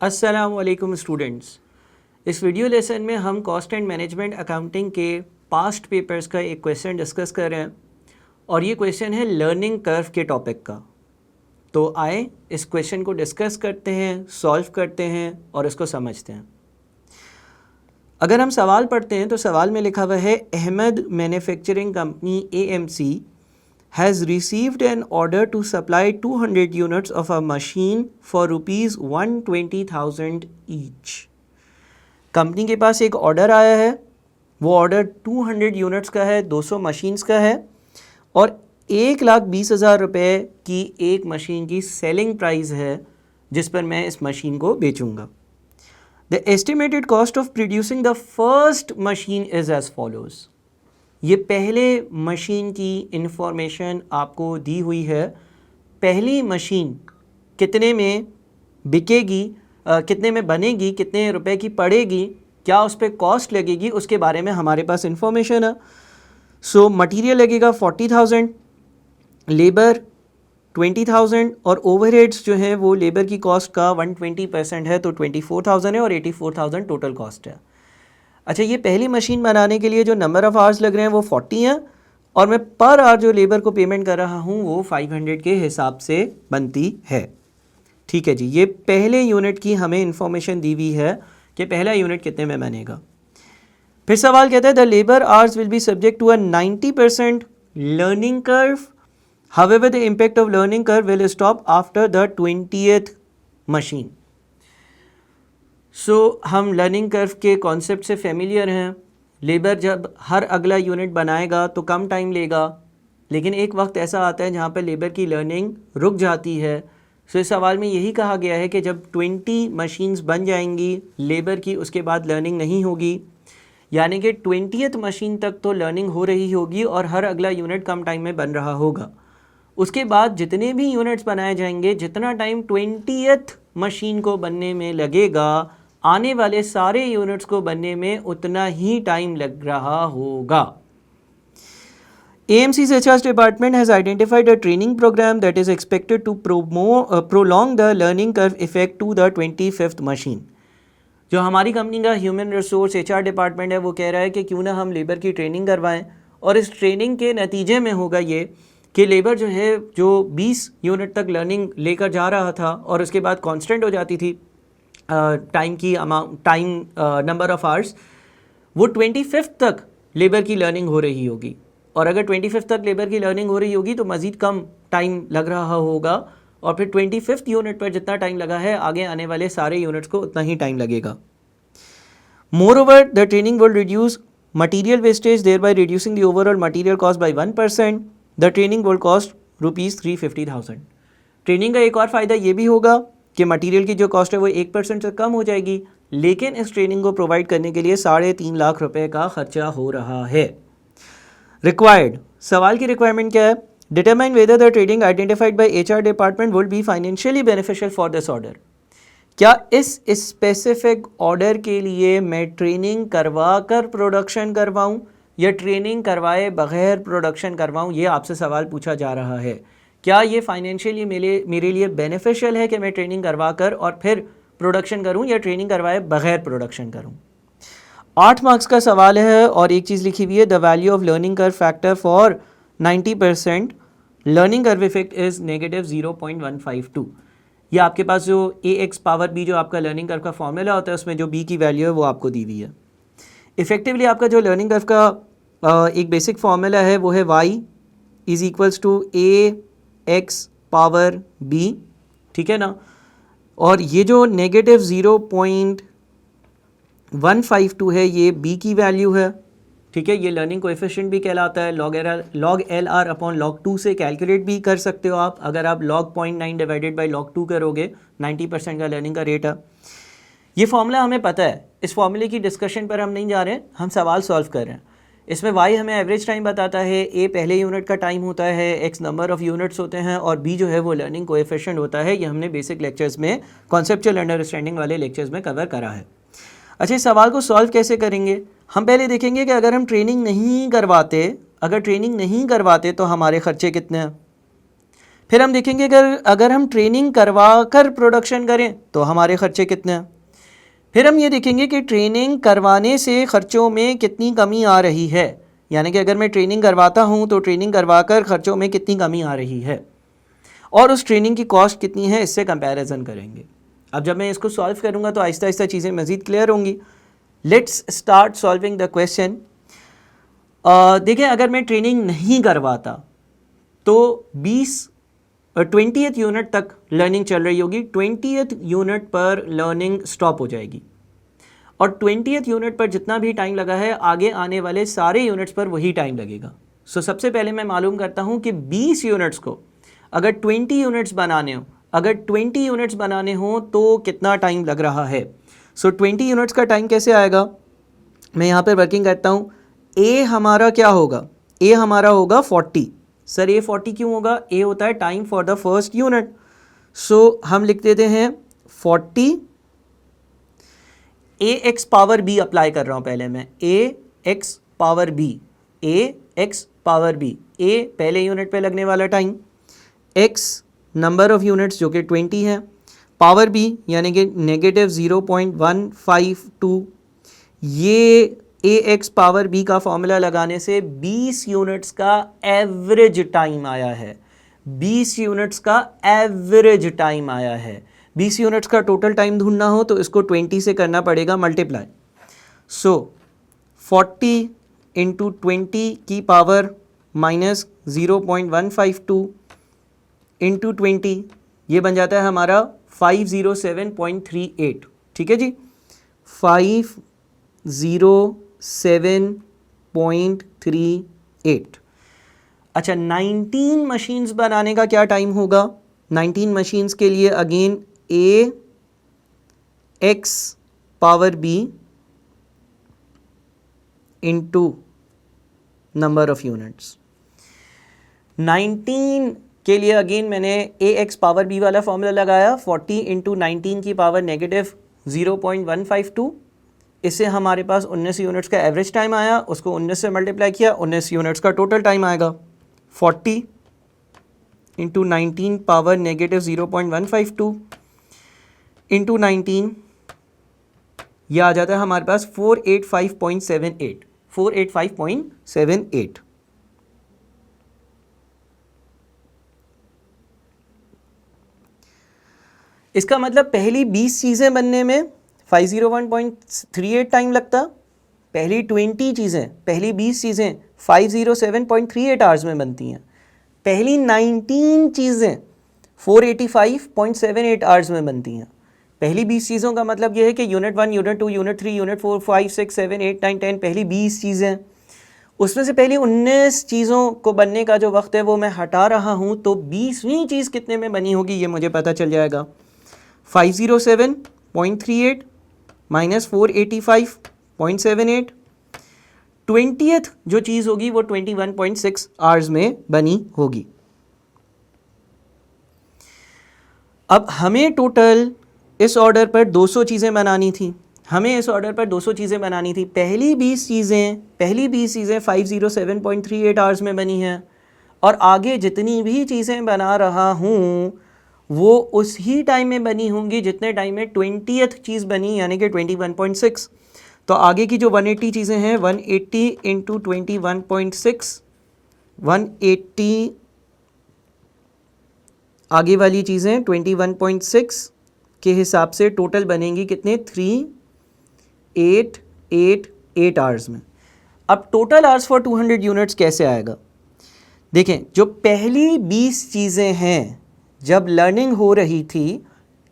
अस्सलामुअलैकुम स्टूडेंट्स। इस video lesson में हम कॉस्ट एंड मैनेजमेंट अकाउंटिंग के पास्ट पेपर्स का एक क्वेश्चन डिस्कस कर रहे हैं और ये क्वेश्चन है लर्निंग कर्व के टॉपिक का। तो आए इस क्वेश्चन को डिस्कस करते हैं, सॉल्व करते हैं और इसको समझते हैं। अगर हम सवाल पढ़ते हैं तो सवाल में लिखा हुआ है Ahmed manufacturing company AMC has received an order to supply 200 units of a machine for rupees 120,000 each। Company के पास एक ऑर्डर आया है, वो ऑर्डर 200 यूनिट्स का है, 200 मशीन्स का है और 1,20,000 रुपये की एक मशीन की सेलिंग प्राइस है जिस पर मैं इस मशीन को बेचूंगा। The estimated cost of producing the first machine is as follows. ये पहले मशीन की इंफॉर्मेशन आपको दी हुई है। पहली मशीन कितने में बिकेगी, कितने में बनेगी, कितने रुपए की पड़ेगी, क्या उस पर कॉस्ट लगेगी, उसके बारे में हमारे पास इंफॉर्मेशन है। सो मटेरियल लगेगा 40,000, लेबर 20,000 और ओवरहेड्स जो है वो लेबर की कॉस्ट का 120% है तो 24,000 है और 84,000 टोटल कॉस्ट है। अच्छा, ये पहली मशीन बनाने के लिए जो नंबर ऑफ़ आवर्स लग रहे हैं वो 40 हैं और मैं पर आवर जो लेबर को पेमेंट कर रहा हूँ वो 500 के हिसाब से बनती है। ठीक है जी, ये पहले यूनिट की हमें इंफॉर्मेशन दी हुई है कि पहला यूनिट कितने में बनेगा। फिर सवाल कहता है the labour hours will be subject to a 90% learning curve, however the impact of learning curve will stop after the 20th machine. हम लर्निंग कर्व के कॉन्सेप्ट से फेमिलियर हैं। लेबर जब हर अगला यूनिट बनाएगा तो कम टाइम लेगा, लेकिन एक वक्त ऐसा आता है जहाँ पर लेबर की लर्निंग रुक जाती है। इस सवाल में यही कहा गया है कि जब 20 मशीन्स बन जाएंगी लेबर की, उसके बाद लर्निंग नहीं होगी, यानी कि 20th मशीन तक तो लर्निंग हो रही होगी और हर अगला यूनिट कम टाइम में बन रहा होगा। उसके बाद जितने भी यूनिट्स बनाए जाएंगे, जितना टाइम 20th मशीन को बनने में लगेगा, आने वाले सारे यूनिट्स को बनने में उतना ही टाइम लग रहा होगा। AMC's HR department has identified a training program that is expected to prolong the learning curve effect to the 25th machine। जो हमारी कंपनी का ह्यूमन रिसोर्स HR डिपार्टमेंट है वो कह रहा है कि क्यों ना हम लेबर की ट्रेनिंग करवाएं और इस ट्रेनिंग के नतीजे में होगा ये कि लेबर जो है जो 20 यूनिट तक लर्निंग लेकर जा रहा था और उसके बाद कांस्टेंट हो जाती थी टाइम नंबर ऑफ़ आवर्स, वो 25th तक लेबर की लर्निंग हो रही होगी और अगर 25th तक लेबर की लर्निंग हो रही होगी तो मज़ीद कम टाइम लग रहा होगा और फिर 25th यूनिट पर जितना टाइम लगा है आगे आने वाले सारे यूनिट्स को उतना ही टाइम लगेगा। Moreover the training will reduce material wastage, thereby reducing the overall material cost by 1%। The training will cost ₹350,000। Training का एक और फ़ायदा ये भी होगा कि मटेरियल की जो कॉस्ट है वो 1% से कम हो जाएगी, लेकिन इस ट्रेनिंग को प्रोवाइड करने के लिए 3.5 लाख रुपए का खर्चा हो रहा है। रिक्वायर्ड, सवाल की रिक्वायरमेंट क्या है? Determine whether the training identified by HR department would be financially beneficial for this order. क्या इस स्पेसिफिक ऑर्डर के लिए मैं ट्रेनिंग करवा कर प्रोडक्शन करवाऊँ या ट्रेनिंग करवाए बगैर प्रोडक्शन करवाऊँ, ये आपसे सवाल पूछा जा रहा है। क्या ये फाइनेंशियली मेरे लिए बेनिफिशियल है कि मैं ट्रेनिंग करवा कर और फिर प्रोडक्शन करूं या ट्रेनिंग करवाए बगैर प्रोडक्शन करूं? 8 मार्क्स का सवाल है और एक चीज़ लिखी हुई है the value of learning curve factor for 90% learning curve effect is -0.152। ये आपके पास जो AX पावर B जो आपका लर्निंग कर्व का फॉर्मूला होता है उसमें जो B की वैल्यू है वो आपको दी हुई है। इफेक्टिवली आपका जो लर्निंग कर्व का एक बेसिक फॉर्मूला है वो है y = AX पावर B, ठीक है ना। और ये जो -0.152 है ये B की वैल्यू है, ठीक है। ये लर्निंग कोएफिशिएंट भी कहलाता है। log LR अपॉन log 2 से कैलकुलेट भी कर सकते हो आप। अगर आप log 0.9 डिवाइडेड बाई log 2 करोगे 90% का लर्निंग का रेट है। ये फॉर्मूला हमें पता है, इस फॉर्मूले की डिस्कशन पर हम नहीं जा रहे हैं, हम सवाल सॉल्व कर रहे हैं। इसमें y हमें एवरेज टाइम बताता है, a पहले यूनिट का टाइम होता है, x नंबर ऑफ़ यूनिट्स होते हैं और b जो है वो लर्निंग कोएफिशिएंट होता है। ये हमने बेसिक लेक्चर्स में, कॉन्सेप्चुअल अंडरस्टैंडिंग वाले लेक्चर्स में कवर करा है। अच्छा, इस सवाल को सॉल्व कैसे करेंगे? हम पहले देखेंगे कि अगर हम ट्रेनिंग नहीं करवाते तो हमारे खर्चे कितने हैं। फिर हम देखेंगे अगर हम ट्रेनिंग करवा कर प्रोडक्शन करें तो हमारे खर्चे कितने हैं। फिर हम ये देखेंगे कि ट्रेनिंग करवाने से खर्चों में कितनी कमी आ रही है, यानी कि अगर मैं ट्रेनिंग करवाता हूँ तो ट्रेनिंग करवा कर खर्चों में कितनी कमी आ रही है और उस ट्रेनिंग की कॉस्ट कितनी है, इससे कंपैरिजन करेंगे। अब जब मैं इसको सॉल्व करूँगा तो आहिस्ता आहिस्ता चीज़ें मज़ीद क्लियर होंगी। Let's start solving the question. देखिए, अगर मैं ट्रेनिंग नहीं करवाता तो 20th यूनिट तक लर्निंग चल रही होगी, 20th यूनिट पर लर्निंग स्टॉप हो जाएगी और 20th यूनिट पर जितना भी टाइम लगा है आगे आने वाले सारे यूनिट्स पर वही टाइम लगेगा। सो सबसे पहले मैं मालूम करता हूँ कि 20 यूनिट्स को अगर 20 यूनिट्स बनाने हो तो कितना टाइम लग रहा है। सो 20 यूनिट्स का टाइम कैसे आएगा, मैं यहाँ पर वर्किंग करता हूँ। ए हमारा क्या होगा, ए हमारा होगा 40। सर ए 40 क्यों होगा, ए होता है time for the first unit. So हम लिख देते हैं 40, A x power B apply कर रहा हूँ पहले मैं, A x power B, A x power B, A पहले यूनिट पे लगने वाला time, X number of units जो कि 20 है, पावर बी यानी कि -0.152। ये ए एक्स पावर बी का फॉर्मूला लगाने से 20 यूनिट्स का एवरेज टाइम आया है, 20 यूनिट्स का एवरेज टाइम आया है। 20 यूनिट्स का टोटल टाइम ढूंढना हो तो इसको 20 से करना पड़ेगा मल्टीप्लाई। सो 40 इंटू 20 की पावर -0.152 इंटू 20, ये बन जाता है हमारा 507.38। ठीक है जी, 507.38। अच्छा, 19 मशीन्स बनाने का क्या टाइम होगा। 19 मशीन्स के लिए again a x power b into number of units. 19 के लिए अगेन मैंने ए एक्स पावर बी वाला फॉर्मूला लगाया, 40 इंटू 19 की पावर -0.152। इससे हमारे पास 19 यूनिट्स का एवरेज टाइम आया, उसको 19 से मल्टीप्लाई किया, 19 यूनिट्स का टोटल टाइम आएगा। 40 इंटू 19 पावर -0.152 इंटू 19, यह आ जाता है हमारे पास 485.78, 485.78। इसका मतलब पहली 20 चीज़ें बनने में 501.38 टाइम लगता, पहली 20 चीज़ें, पहली 20 चीज़ें 507.38 आवर्स में बनती हैं, पहली 19 चीज़ें 485.78 आवर्स में बनती हैं। पहली 20 चीज़ों का मतलब यह है कि यूनिट 1, यूनिट 2, यूनिट 3, यूनिट 4, 5, 6, 7, 8, 9, 10, पहली 20 चीज़ें, उसमें से पहली 19 चीज़ों को बनने का जो वक्त है वो मैं हटा रहा हूँ, तो 20वीं चीज़ कितने में बनी होगी ये मुझे पता चल जाएगा। 507.38 माइनस 485.78, 20th जो चीज़ होगी वो 21.6 आवर्स में बनी होगी। अब हमें टोटल इस ऑर्डर पर 200 चीज़ें बनानी थी, पहली 20 चीज़ें 507.38 आवर्स में बनी हैं और आगे जितनी भी चीज़ें बना रहा हूँ वो उस ही टाइम में बनी होंगी जितने टाइम में 20th चीज़ बनी, यानी कि 21.6। तो आगे की जो 180 चीज़ें हैं 180 इंटू 21.6, 180 आगे वाली चीज़ें 21.6 के हिसाब से टोटल बनेंगी कितने, 3888 आवर्स में। अब टोटल आवर्स फॉर 200 यूनिट्स कैसे आएगा, देखें, जो पहली 20 चीज़ें हैं जब लर्निंग हो रही थी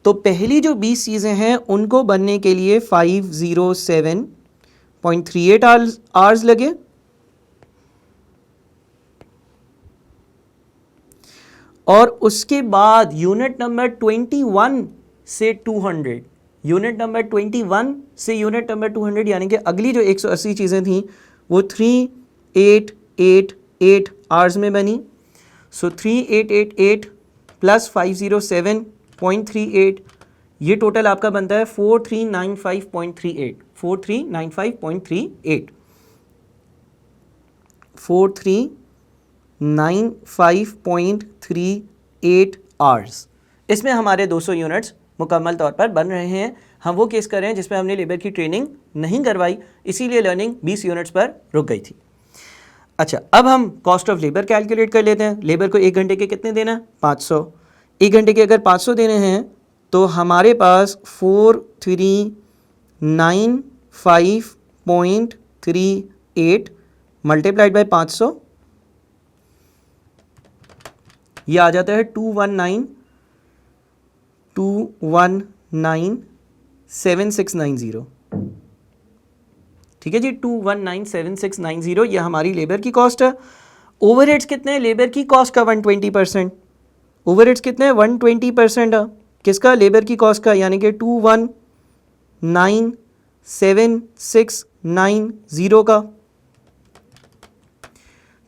तो पहली जो 20 चीज़ें हैं उनको बनने के लिए 507.38 आवर्स लगे, और उसके बाद यूनिट नंबर 21 से 200, यूनिट नंबर 21 से यूनिट नंबर 200 यानी कि अगली जो 180 चीज़ें थी वो 3888 आवर्स में बनी। सो 3888 प्लस 507.38, ये टोटल आपका बनता है 4395.38, 4395.38, 4395.38 8 आवर्स। इसमें हमारे 200 यूनिट्स मुकम्मल तौर पर बन रहे हैं। हम वो केस कर रहे हैं जिसमें हमने लेबर की ट्रेनिंग नहीं करवाई, इसीलिए लर्निंग 20 यूनिट्स पर रुक गई थी। अच्छा, अब हम कॉस्ट ऑफ लेबर कैलकुलेट कर लेते हैं। लेबर को 1 घंटे के कितने देना है? 500। 1 घंटे के अगर 500 देने हैं तो हमारे पास 4395.38 मल्टीप्लाइड बाई 500, यह आ जाता है 2197690। ठीक है जी, 2197690 यह हमारी लेबर की कॉस्ट है। ओवरहेड्स कितने हैं? लेबर की कॉस्ट का 120%। ओवरहेड्स कितने हैं? 120% है किसका? लेबर की कॉस्ट का, यानी कि 2197690 का।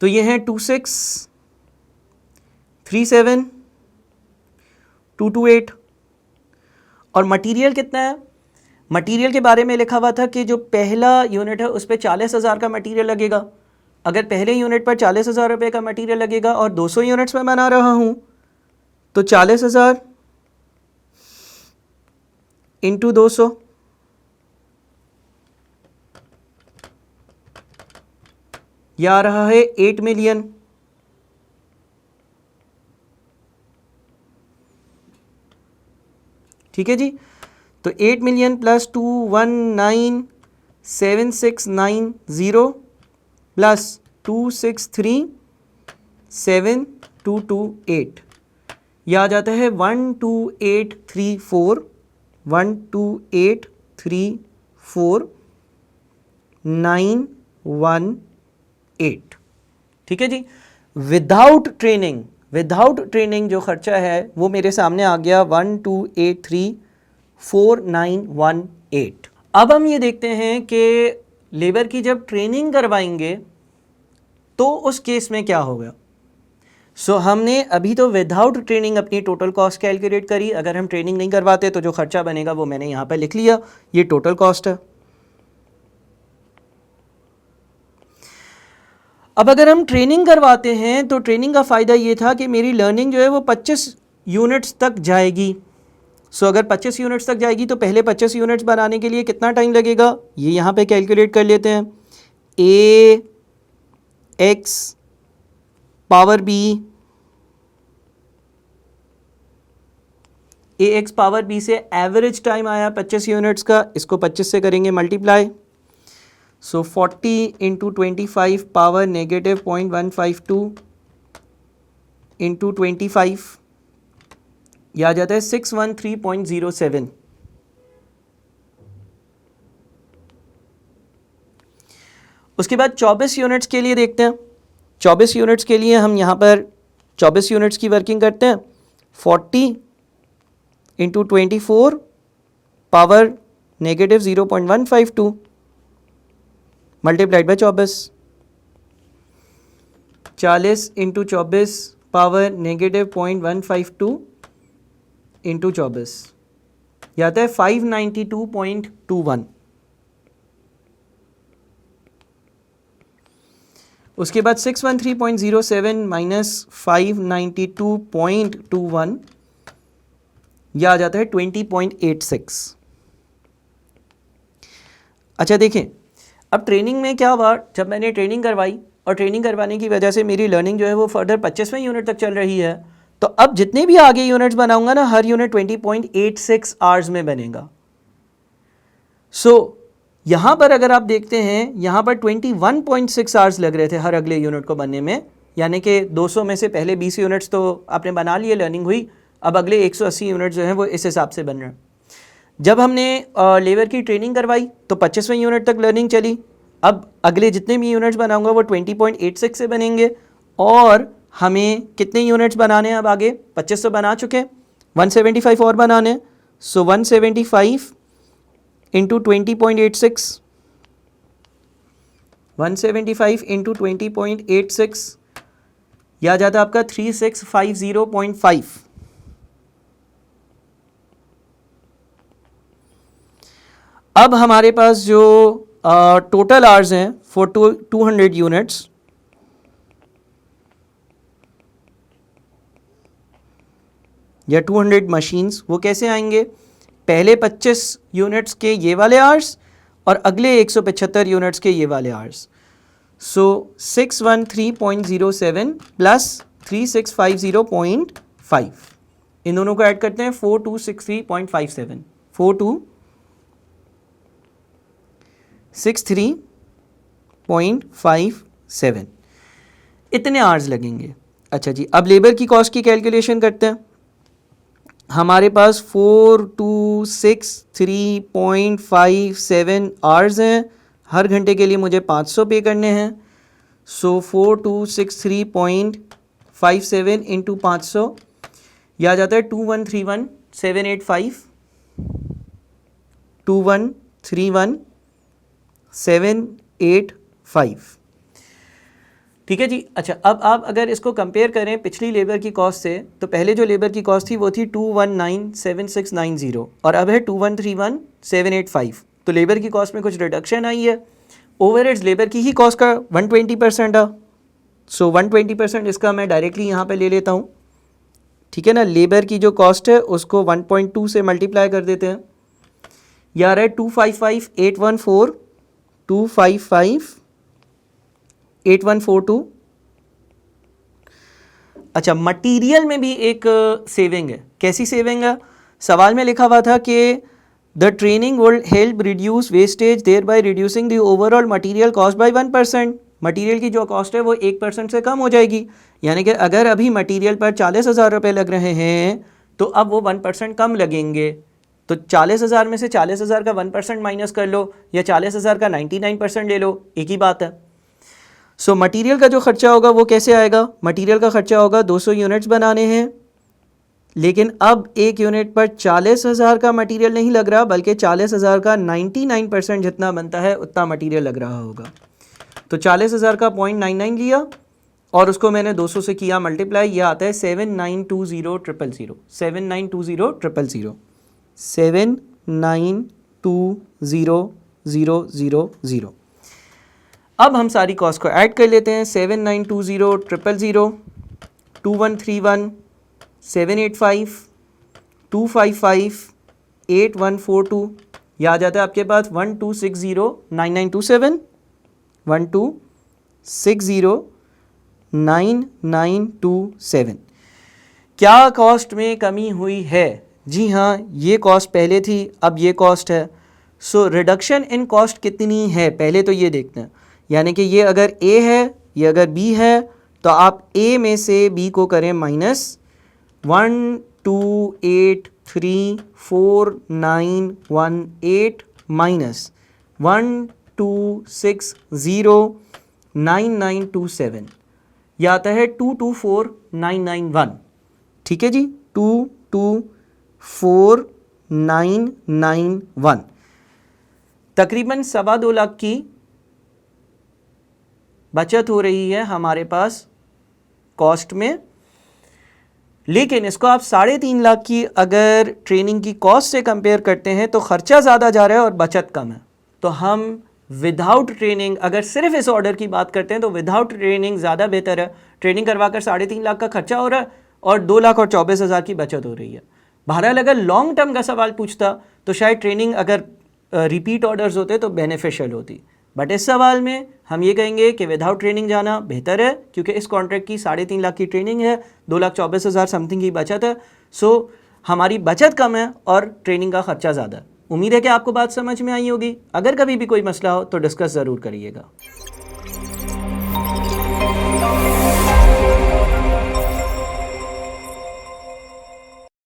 तो ये है 2637228। और मटेरियल कितना है? मटेरियल के बारे में लिखा हुआ था कि जो पहला यूनिट है उस पर 40,000 का मटेरियल लगेगा। अगर पहले यूनिट पर 40,000 रुपये का मटेरियल लगेगा और 200 यूनिट्स में बना रहा हूं तो 40,000 इंटू 200, यह आ रहा है 8 मिलियन। ठीक है जी, तो 8 मिलियन प्लस 2197690 प्लस 2637228, यह आ जाता है 12834 ठीक है जी। विदाउट ट्रेनिंग जो खर्चा है वो मेरे सामने आ गया 12834,918। अब हम ये देखते हैं कि लेबर की जब ट्रेनिंग करवाएंगे तो उस केस में क्या होगा। हमने अभी तो विदाउट ट्रेनिंग अपनी टोटल कॉस्ट कैलकुलेट करी। अगर हम ट्रेनिंग नहीं करवाते तो जो खर्चा बनेगा वो मैंने यहाँ पर लिख लिया, ये टोटल कॉस्ट है। अब अगर हम ट्रेनिंग करवाते हैं तो ट्रेनिंग का फ़ायदा ये था कि मेरी लर्निंग जो है वो 25 यूनिट्स तक जाएगी। अगर 25 यूनिट्स तक जाएगी तो पहले 25 यूनिट्स बनाने के लिए कितना टाइम लगेगा, ये यहाँ पे कैलकुलेट कर लेते हैं। ए x power B, A x power B से एवरेज टाइम आया 25 यूनिट्स का, इसको 25 से करेंगे multiply. 40 into 25 power negative 0.152 into 25, यह आ जाता है 613.07। उसके बाद 24 यूनिट्स के लिए देखते हैं। 24 यूनिट्स के लिए हम यहाँ पर 24 यूनिट्स की वर्किंग करते हैं। 40 into 24 power negative 0.152 multiplied by 24। 40 into 24 power negative 0.152 into 24, यह आता है 592.21। उसके बाद 613.07 माइनस 592.21, यह आ जाता है 20.86। अच्छा देखें, अब ट्रेनिंग में क्या हुआ, जब मैंने ट्रेनिंग करवाई और ट्रेनिंग करवाने की वजह से मेरी लर्निंग जो है वो फर्दर 25वें यूनिट तक चल रही है, तो अब जितने भी आगे यूनिट्स बनाऊंगा ना, हर यूनिट 20.86 आवर्स में बनेगा। यहाँ पर अगर आप देखते हैं, यहाँ पर 21.6 आवर्स लग रहे थे हर अगले यूनिट को बनने में, यानी कि 200 में से पहले 20 यूनिट्स तो आपने बना लिए, लर्निंग हुई, अब अगले 180 यूनिट जो हैं वो इस हिसाब से बन रहे हैं। जब हमने लेबर की ट्रेनिंग करवाई तो 25वें यूनिट तक लर्निंग चली। अब अगले जितने भी यूनिट्स बनाऊंगा वो 20.86 से बनेंगे, और हमें कितने यूनिट्स बनाने हैं अब आगे? 25 तो बना चुके हैं, 175 और बनाने। 175 इंटू 20.86, 175 इंटू 20.86, यह आ जाता है आपका 3650.5। अब हमारे पास जो टोटल आवर्स हैं फॉर 200 यूनिट्स, या 200 मशीन्स, वो कैसे आएंगे? पहले 25 यूनिट्स के ये वाले आवर्स और अगले 175 यूनिट्स के ये वाले आवर्स। सो 613.07 प्लस 3650.5, इन दोनों को ऐड करते हैं 4263.57, 4263.57, इतने आवर्स लगेंगे। अच्छा जी, अब लेबर की कॉस्ट की कैलकुलेशन करते हैं। हमारे पास 4263.57 आवर्स हैं, हर घंटे के लिए मुझे 500 पे करने हैं। सो 4263.57 इंटू 500, यह आ जाता है 2131785, 2131785। ठीक है जी। अच्छा, अब आप अगर इसको कंपेयर करें पिछली लेबर की कॉस्ट से, तो पहले जो लेबर की कॉस्ट थी वो थी 2197690 और अब है 2131785। तो लेबर की कॉस्ट में कुछ रिडक्शन आई है। ओवरहेड्स लेबर की ही कॉस्ट का 120% है। सो 120% इसका मैं डायरेक्टली यहाँ पे ले लेता हूँ। ठीक है ना, लेबर की जो कॉस्ट है उसको 1.2 से मल्टीप्लाई कर देते हैं। यार है 255814, 2558142। अच्छा, मटेरियल में भी एक सेविंग है। कैसी सेविंग है? सवाल में लिखा हुआ था कि the training will help reduce wastage thereby reducing the overall material cost by 1%। Material की जो कॉस्ट है वो 1% से कम हो जाएगी। यानी कि अगर अभी मटेरियल पर 40,000 रुपये लग रहे हैं तो अब वो 1% कम लगेंगे। तो 40,000 में से 40,000 का 1% माइनस कर लो या 40,000 का 99% ले लो, एक ही बात है। सो मटेरियल का जो खर्चा होगा वो कैसे आएगा? मटेरियल का खर्चा होगा 200 यूनिट्स बनाने हैं, लेकिन अब एक यूनिट पर 40,000 का मटेरियल नहीं लग रहा, बल्कि 40,000 का 99% जितना बनता है उतना मटेरियल लग रहा होगा। तो 40,000 का 0.99 लिया और उसको मैंने 200 से किया मल्टीप्लाई, यह आता है 7920,000, 7920,000, 7920,000। अब हम सारी कॉस्ट को ऐड कर लेते हैं। 7920,000, 2131,785, 255,8142, यह आ जाता है आपके पास 1260,9927, 1260,9927। क्या कॉस्ट में कमी हुई है? जी हाँ, ये कॉस्ट पहले थी, अब ये कॉस्ट है। सो रिडक्शन इन कॉस्ट कितनी है पहले तो ये देखते हैं। यानी कि ये अगर ए है, ये अगर बी है, तो आप ए में से बी को करें माइनस 12834918 माइनस 1260,9927, यह आता है 224991। ठीक है जी, 224991, तकरीबन 2.25 लाख की बचत हो रही है हमारे पास कॉस्ट में। लेकिन इसको आप 3.5 लाख की अगर ट्रेनिंग की कॉस्ट से कंपेयर करते हैं तो खर्चा ज़्यादा जा रहा है और बचत कम है। तो हम विदाउट ट्रेनिंग, अगर सिर्फ इस ऑर्डर की बात करते हैं तो विदाउट ट्रेनिंग ज़्यादा बेहतर है। ट्रेनिंग करवाकर 3.5 लाख का खर्चा हो रहा है और 2,24,000 की बचत हो रही है। बहरहाल अगर लॉन्ग टर्म का सवाल पूछता तो शायद ट्रेनिंग अगर रिपीट ऑर्डर्स होते तो बेनिफिशियल होती, बट इस सवाल में हम ये कहेंगे कि विदाउट ट्रेनिंग जाना बेहतर है, क्योंकि इस कॉन्ट्रैक्ट की 3.5 लाख की ट्रेनिंग है, 2,24,000 समथिंग की बचत है। सो हमारी बचत कम है और ट्रेनिंग का खर्चा ज़्यादा है। उम्मीद है कि आपको बात समझ में आई होगी। अगर कभी भी कोई मसला हो तो डिस्कस ज़रूर करिएगा।